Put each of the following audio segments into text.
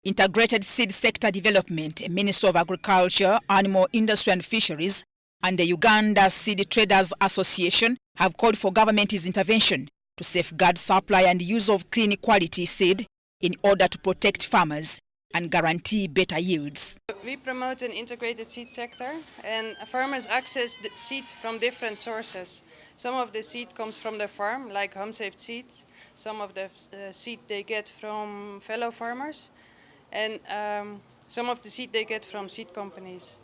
Integrated Seed Sector Development, Ministry of Agriculture, Animal Industry and Fisheries, and the Uganda Seed Traders Association have called for government's intervention to safeguard supply and use of clean quality seed in order to protect farmers and guarantee better yields. We promote an integrated seed sector, and farmers access the seed from different sources. Some of the seed comes from the farm, like home-saved seed. Some of the seed they get from fellow farmers, and some of the seed they get from seed companies.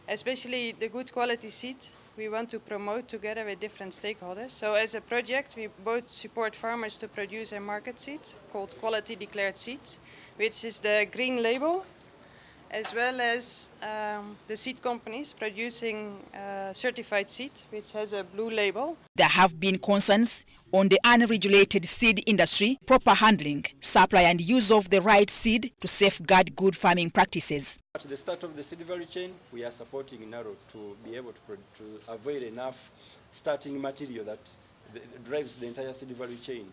Especially the good quality seed we want to promote together with different stakeholders. So as a project, we both support farmers to produce a market seed called Quality Declared Seeds, which is the green label, as well as the seed companies producing certified seed, which has a blue label. There have been concerns on the unregulated seed industry, proper handling, supply and use of the right seed to safeguard good farming practices. At the start of the seed value chain, we are supporting NARO to be able to avoid enough starting material that drives the entire seed value chain.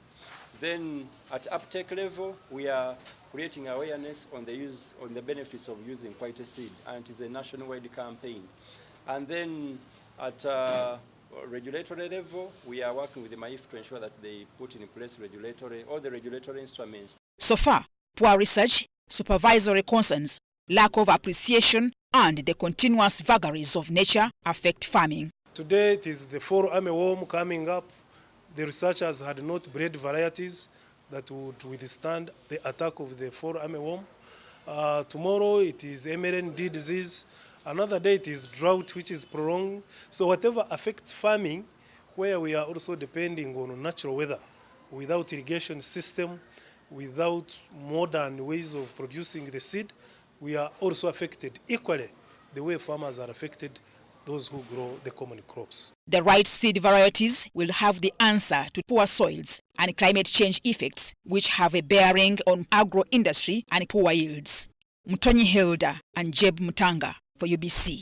Then at uptake level, we are creating awareness on the benefits of using quality seed, and it is a nationwide campaign. And then at regulatory level, we are working with the MAIF to ensure that they put in place all the regulatory instruments. So far, poor research, supervisory concerns, lack of appreciation, and the continuous vagaries of nature affect farming. Today it is the fall armyworm coming up. The researchers had not bred varieties that would withstand the attack of the fall armyworm. Tomorrow it is MLND disease. Another day it is drought, which is prolonged. So whatever affects farming, where we are also depending on natural weather, without irrigation system, without modern ways of producing the seed, we are also affected equally the way farmers are affected, those who grow the common crops. The right seed varieties will have the answer to poor soils and climate change effects, which have a bearing on agro-industry and poor yields. Mutonyi Hilda and Jeb Mutanga for UBC.